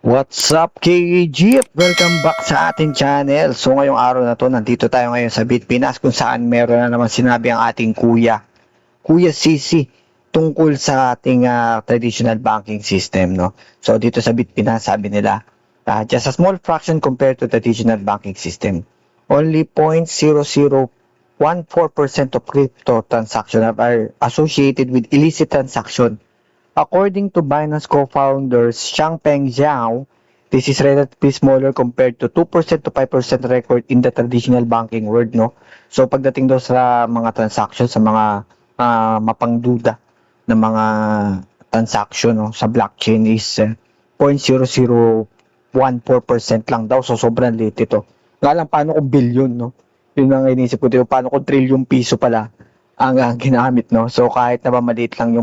What's up, KG? Welcome back sa ating channel. So ngayong araw na to, nandito tayo ngayon sa Bitpinas kung saan meron na naman sinabi ang ating Kuya CC, tungkol sa ating traditional banking system, no? So dito sa Bitpinas, sabi nila, just a small fraction compared to traditional banking system. Only 0.0014% of crypto transactions are associated with illicit transaction. According to Binance co-founders Changpeng Zhao, this is relatively smaller compared to 2% to 5% record in the traditional banking world, no? So pagdating daw sa mga transactions, sa mga mapangduda na mga transaction, no, sa blockchain is 0.0014% lang daw. So sobrang liit ito. Nga lang, paano kung billion, no? Yun ang inisip ko dito. Paano kung trillion piso pala ang ginamit, no? So kahit na ba maliit lang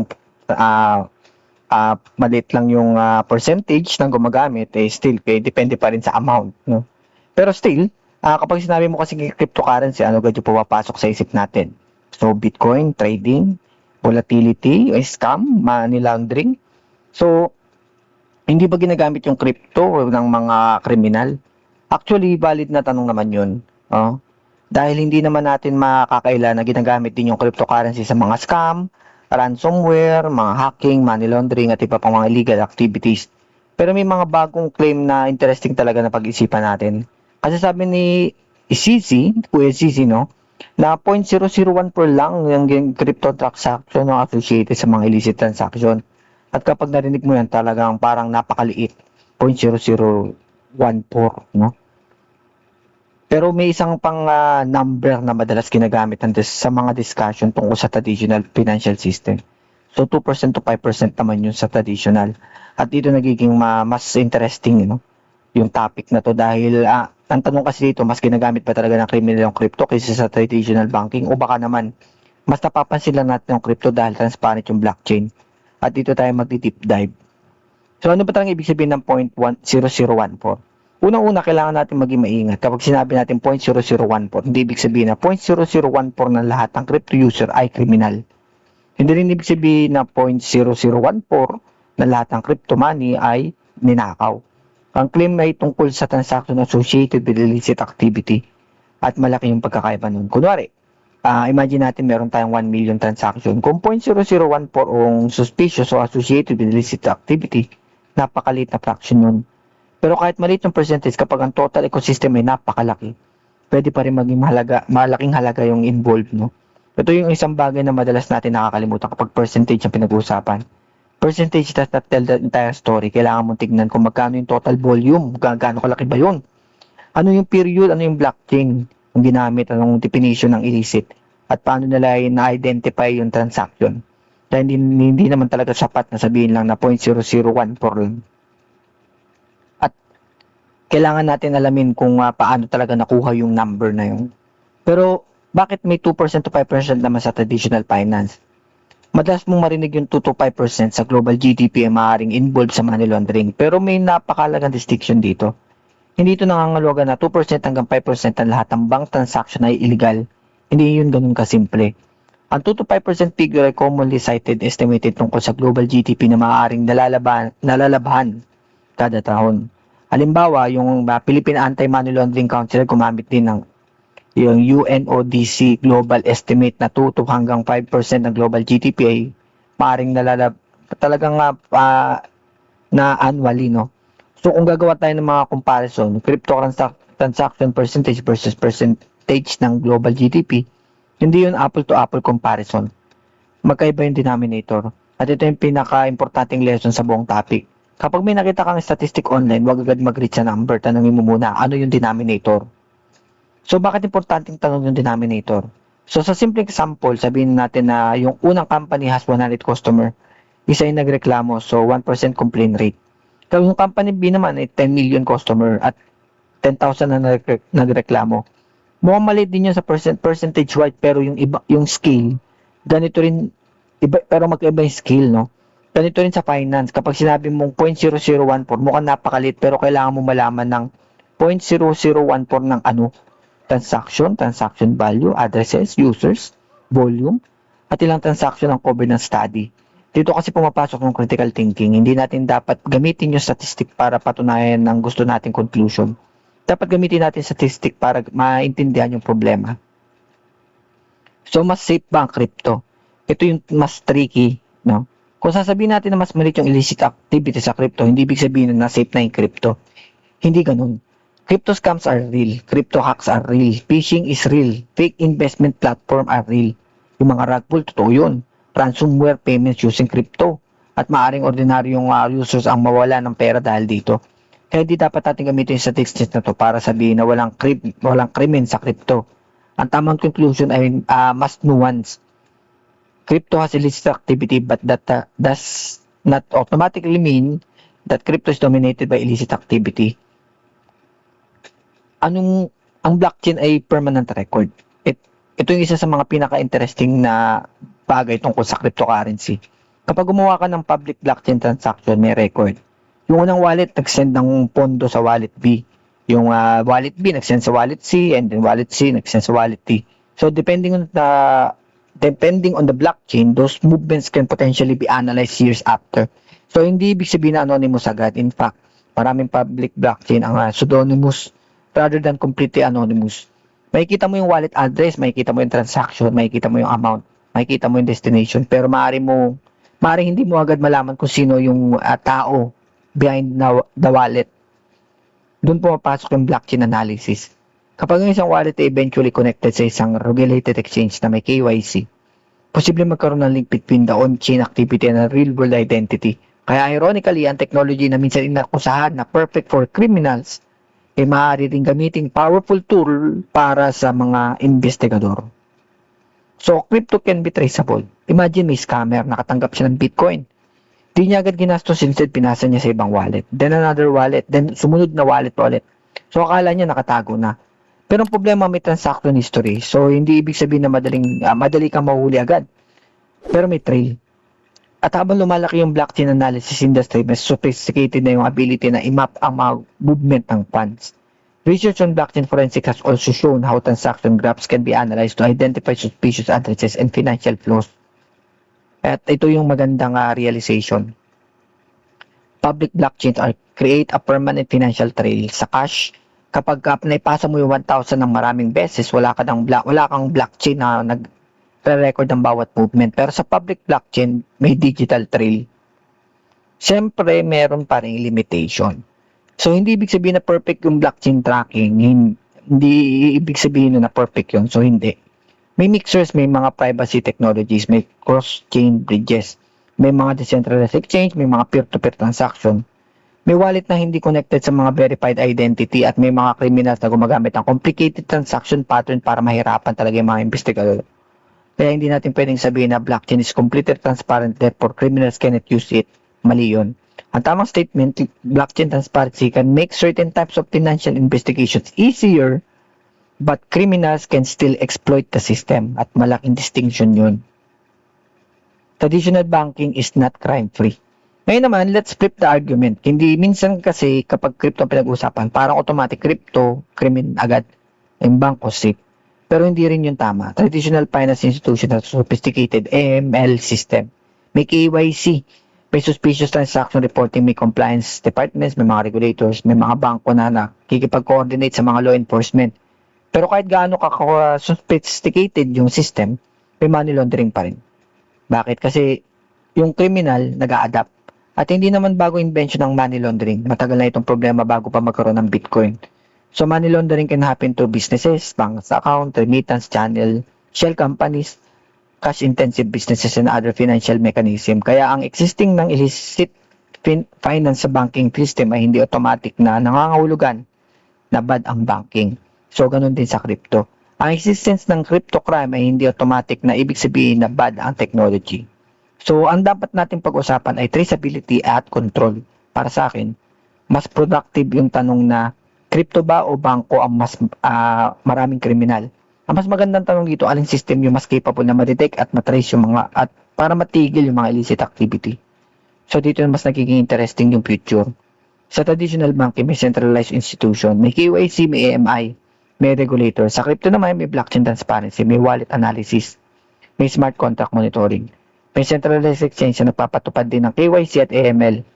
yung percentage ng gumagamit, still depende pa rin sa amount, no? Pero still, kapag sinabi mo kasi cryptocurrency, ano agad yung pumapasok sa isip natin? So Bitcoin, trading, volatility, scam, money laundering. So hindi ba ginagamit yung crypto ng mga kriminal? Actually, valid na tanong naman yun. Dahil hindi naman natin makakaila na ginagamit din yung cryptocurrency sa mga scam, ransomware, mga hacking, money laundering, at iba pang mga illegal activities. Pero may mga bagong claim na interesting talaga na pag-isipan natin. Kasi sabi ni Kuya CC, no, na 0.001 per lang yung crypto transaction na associated sa mga illicit transaction. At kapag narinig mo yan, talagang parang napakaliit, 0.0014, no? Pero may isang pang number na madalas ginagamit sa mga discussion tungkol sa traditional financial system. So 2% to 5% naman yun sa traditional. At dito nagiging mas interesting, no, yung topic na to dahil ang tanong kasi dito, mas ginagamit ba talaga ng criminal yung crypto kaysa sa traditional banking, o baka naman mas napapansin lang natin yung crypto dahil transparent yung blockchain. At dito tayo magdi-deep dive. So ano ba talagang ibig sabihin ng 0.0014? Unang-una, kailangan natin maging maingat. Kapag sinabi natin 0.0014, hindi ibig sabihin na 0.0014 ng lahat ng crypto user ay criminal. Hindi rin ibig sabihin na 0.0014 na lahat ng crypto money ay ninakaw. Ang claim ay tungkol sa transaction associated with illicit activity at malaki yung pagkakaiba nun. Kunwari, imagine natin meron tayong 1 million transaction. Kung 0.0014 ang suspicious o associated with illicit activity, napakaliit na fraction nun. Pero kahit maliit yung percentage, kapag ang total ecosystem ay napakalaki, pwede pa rin maging malaking halaga yung involved, no? Ito yung isang bagay na madalas natin nakakalimutan kapag percentage ang pinag-uusapan. Percentage does not tell the entire story. Kailangan mong tignan kung magkano yung total volume, gaano kalaki ba yun? Ano yung period, ano yung blockchain ang ginamit, anong definition ng illicit, at paano nila na-identify yung transaction. Kaya hindi naman talaga sapat na sabihin lang na 0.0014 lang. Kailangan natin alamin kung paano talaga nakuha yung number na yun. Pero bakit may 2% to 5% naman sa traditional finance? Madalas mong marinig yung 2 to 5% sa global GDP ay maaaring involved sa money laundering. Pero may napakalagang distinction dito. Hindi ito nangangalaga na 2% hanggang 5% ang lahat ng bank transaction ay illegal. Hindi yun ganun kasimple. Ang 2 to 5% figure ay commonly cited estimated tungkol sa global GDP na maaaring nalalabhan kada taon. Halimbawa, yung Philippine Anti-Money Laundering Council gumamit din ng yung UNODC Global Estimate na 2 to hanggang 5% ng global GDP ay maaaring talagang na annually, no? So kung gagawa tayo ng mga comparison, crypto transaction percentage versus percentage ng global GDP, hindi yun apple to apple comparison. Magkaiba yung denominator. At ito yung pinaka-importanting lesson sa buong topic. Kapag may nakita kang statistic online, huwag agad mag-reach sa number. Tanungin mo muna, ano yung denominator? So, bakit importanteng tanong yung denominator? So, sa simple example, sabihin natin na yung unang company has 100 customer, isa yung nagreklamo, so 1% complaint rate. Kaya yung company B naman ay 10 million customer at 10,000 na nagreklamo. Mukhang maliit din yun sa percentage-wise, pero yung scale, ganito rin, pero magkaiba yung scale, no? Ganito rin sa finance. Kapag sinabi mong 0.0014, mukhang napakalit, pero kailangan mo malaman ng 0.0014 ng ano? Transaction value, addresses, users, volume, at ilang transaction ang cover ng study. Dito kasi pumapasok yung critical thinking. Hindi natin dapat gamitin yung statistic para patunayan ang gusto nating conclusion. Dapat gamitin natin statistic para maintindihan yung problema. So, mas safe ba ang crypto? Ito yung mas tricky, no? Kung sasabihin natin na mas maliit yung illicit activity sa crypto, hindi ibig sabihin na safe na yung crypto. Hindi ganun. Crypto scams are real. Crypto hacks are real. Phishing is real. Fake investment platform are real. Yung mga rug pull, totoo yun. Ransomware payments using crypto. At maaring ordinaryong users ang mawala ng pera dahil dito. Kaya di dapat natin gamitin yung statistics na to para sabihin na walang krimen sa crypto. Ang tamang conclusion ay mas nuance. Crypto has illicit activity but that does not automatically mean that crypto is dominated by illicit activity. Ang blockchain ay permanent record. Ito yung isa sa mga pinaka-interesting na bagay tungkol sa cryptocurrency. Kapag gumawa ka ng public blockchain transaction, may record. Yung unang wallet, nag-send ng pondo sa wallet B. Yung wallet B, nag-send sa wallet C, and then wallet C, nag-send sa wallet D. So, depending on the blockchain, those movements can potentially be analyzed years after. So, hindi ibig sabihin na anonymous agad. In fact, maraming public blockchain ang pseudonymous rather than completely anonymous. Makikita mo yung wallet address, makikita mo yung transaction, makikita mo yung amount, makikita mo yung destination, pero maaaring hindi mo agad malaman kung sino yung tao behind the wallet. Doon pumapasok yung blockchain analysis. Kapag yung isang wallet ay eventually connected sa isang regulated exchange na may KYC, posible magkaroon ng link between the on-chain activity and the real-world identity. Kaya ironically, ang technology na minsan inakusahan na perfect for criminals ay maaari rin gamiting powerful tool para sa mga investigador. So, crypto can be traceable. Imagine may scammer, nakatanggap siya ng Bitcoin. Di niya agad ginastos, instead pinasa niya sa ibang wallet. Then another wallet, then sumunod na wallet ulit. So, akala niya nakatago na. Pero ang problema, may transaction history. So, hindi ibig sabihin na madali kang mahuli agad. Pero may trail. At habang lumalaki yung blockchain analysis industry, mas sophisticated na yung ability na i-map ang mga movement ng funds. Research on blockchain forensics has also shown how transaction graphs can be analyzed to identify suspicious addresses and financial flows. At ito yung magandang realization. Public blockchains create a permanent financial trail sa cash. Kapag naipasa mo yung 1,000 ng maraming beses, wala kang blockchain na nagre-record ng bawat movement. Pero sa public blockchain, may digital trail. Siyempre, meron pa rin limitation. So, hindi ibig sabihin na perfect yung blockchain tracking. Hindi ibig sabihin na perfect yun. So, hindi. May mixers, may mga privacy technologies, may cross-chain bridges, may mga decentralized exchange, may mga peer-to-peer transaction. May wallet na hindi connected sa mga verified identity at may mga criminals na gumagamit ng complicated transaction pattern para mahirapan talaga yung mga investigador. Kaya hindi natin pwedeng sabihin na blockchain is completely transparent, therefore criminals cannot use it. Mali yun. Ang tamang statement, blockchain transparency can make certain types of financial investigations easier, but criminals can still exploit the system at malaking distinction yun. Traditional banking is not crime-free. Ngayon naman, let's flip the argument. Hindi minsan kasi kapag crypto pinag-usapan, parang automatic crypto, krimen agad. Yung bangko safe. Pero hindi rin yun tama. Traditional finance institution has sophisticated AML system. May KYC. May suspicious transaction reporting, may compliance departments, may mga regulators, may mga bangko na nakikipag-coordinate sa mga law enforcement. Pero kahit gaano sophisticated yung system, may money laundering pa rin. Bakit? Kasi yung criminal nag-a-adapt. At hindi naman bago invention ng money laundering. Matagal na itong problema bago pa magkaroon ng Bitcoin. So money laundering can happen to businesses, bank account, remittance channel, shell companies, cash-intensive businesses, and other financial mechanism. Kaya ang existing ng illicit finance sa banking system ay hindi automatic na nangangahulugan na bad ang banking. So ganun din sa crypto. Ang existence ng crypto crime ay hindi automatic na ibig sabihin na bad ang technology. So, ang dapat natin pag-usapan ay traceability at control. Para sa akin, mas productive yung tanong na crypto ba o bangko ang mas maraming kriminal. Ang mas magandang tanong dito, aling system yung mas capable na ma-detect at matrace yung mga at para matigil yung mga illicit activity. So, dito mas nagiging interesting yung future. Sa traditional banking, may centralized institution, may KYC, may AMI, may regulator. Sa crypto naman, may blockchain transparency, may wallet analysis, may smart contract monitoring. May centralized exchange na nagpapatupad din ng KYC at AML.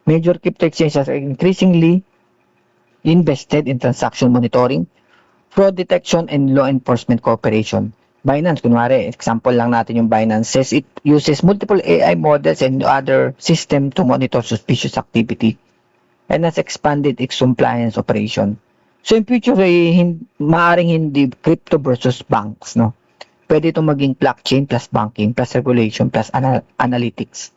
Major crypto exchanges are increasingly invested in transaction monitoring, fraud detection, and law enforcement cooperation. Binance, kunwari, example lang natin yung Binance, says it uses multiple AI models and other system to monitor suspicious activity and has expanded its compliance operation. So in future, maaaring hindi crypto versus banks, no? Pwede itong maging blockchain plus banking plus regulation plus analytics.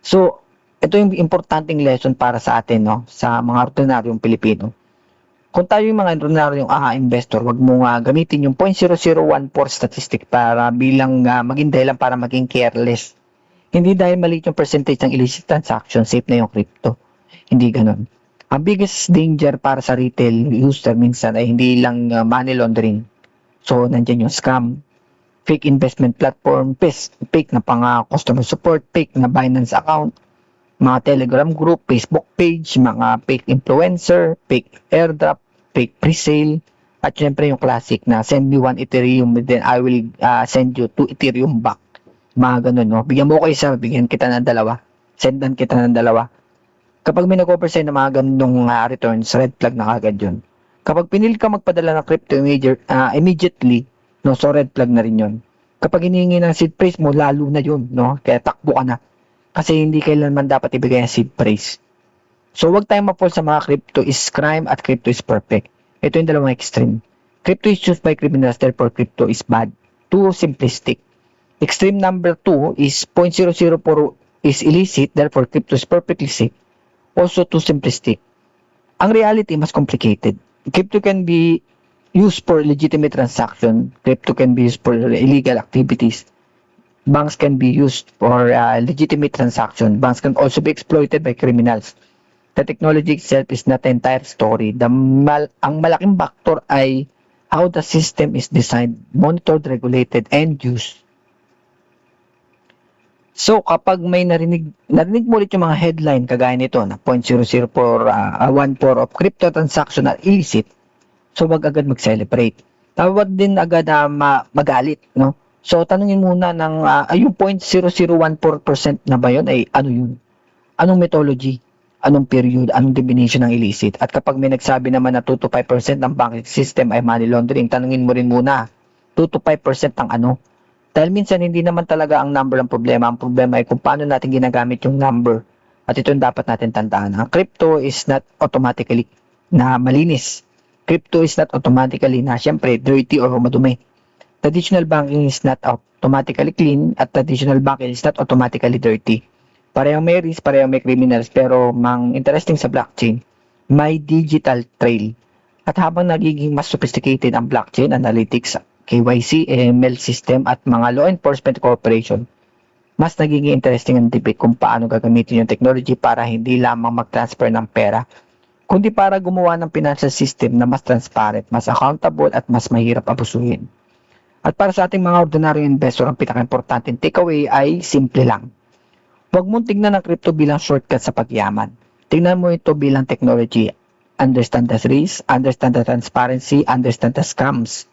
So, ito yung importanteng lesson para sa atin, no? Sa mga ordinaryong Pilipino. Kung tayo yung mga ordinaryong investor, wag mo gamitin yung 0.0014 statistic para bilang maging dahilan para maging careless. Hindi dahil maliit yung percentage ng illicit transaction, safe na yung crypto. Hindi ganun. Ang biggest danger para sa retail user minsan ay hindi lang money laundering. So, nandiyan yung scam, fake investment platform, fake na customer support, fake na Binance account, mga Telegram group, Facebook page, mga fake influencer, fake airdrop, fake pre-sale, at syempre yung classic na send me 1 Ethereum then I will send you 2 Ethereum back. Mga ganun, no? Bigyan mo ko isa, bigyan kita ng dalawa. Sendan kita ng dalawa. Kapag may nag-offer sa'yo ng mga ganung returns, red flag na kagad yun. Kapag pinili ka magpadala ng crypto immediately, no, so red flag na rin yun. Kapag hinihingi ng seed phrase mo, lalo na yun, no? Kaya takbo ka na. Kasi hindi kailanman dapat ibigay ang seed phrase. So, wag tayong ma-fall sa mga crypto is crime at crypto is perfect. Ito yung dalawang extreme. Crypto is used by criminals, therefore crypto is bad. Too simplistic. Extreme number 2 is 0.004 is illicit, therefore crypto is perfectly safe. Also too simplistic. Ang reality, mas complicated. Crypto can be used for legitimate transaction. Crypto can be used for illegal activities. Banks can be used for legitimate transaction. Banks can also be exploited by criminals. The technology itself is not the entire story. Ang malaking factor ay how the system is designed, monitored, regulated, and used. So, kapag may narinig mo ulit yung mga headline kagaya nito na 0.00414 of crypto transaction are illicit, so wag agad mag-celebrate. Tawag din agad magalit, no? So, tanungin muna ng yung 0.0014% na ba yun ay ano yun? Anong methodology? Anong period? Anong definition ng illicit? At kapag may nagsabi naman na 2 to 5% ng banking system ay money laundering, tanungin mo rin muna 2 to 5% ng ano? Dahil minsan hindi naman talaga ang number ang problema. Ang problema ay kung paano natin ginagamit yung number. At ito yung dapat natin tandaan. Ang crypto is not automatically na malinis. Crypto is not automatically na syempre dirty or madumi. Traditional banking is not automatically clean at traditional banking is not automatically dirty. Parehong may risk, parehong may criminals, pero mang interesting sa blockchain, may digital trail. At habang nagiging mas sophisticated ang blockchain analytics, KYC, AML system at mga law enforcement cooperation, mas nagiging interesting ang debate kung paano gagamitin yung technology para hindi lamang mag-transfer ng pera, kundi para gumawa ng financial system na mas transparent, mas accountable at mas mahirap abusuhin. At para sa ating mga ordinary investor, ang pinaka-importanting takeaway ay simple lang. Huwag mong tignan ang crypto bilang shortcut sa pagyaman. Tignan mo ito bilang technology. Understand the risk, understand the transparency, understand the scams.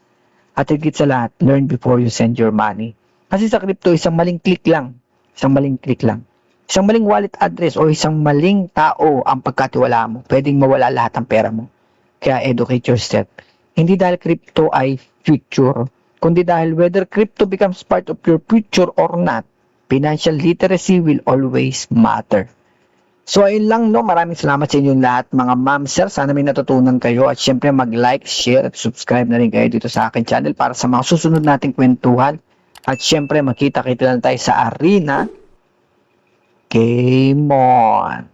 At higit sa lahat, learn before you send your money. Kasi sa crypto, isang maling click lang. Isang maling wallet address o isang maling tao ang pagkatiwala mo. Pwedeng mawala lahat ng pera mo. Kaya educate yourself. Hindi dahil crypto ay future, kundi dahil whether crypto becomes part of your future or not, financial literacy will always matter. So ayun lang, no, maraming salamat sa inyong lahat mga ma'am, sir. Sana may natutunan kayo at syempre mag-like, share at subscribe na rin kayo dito sa akin channel para sa mga susunod nating kwentuhan. At syempre makita-kita lang tayo sa arena. Game on!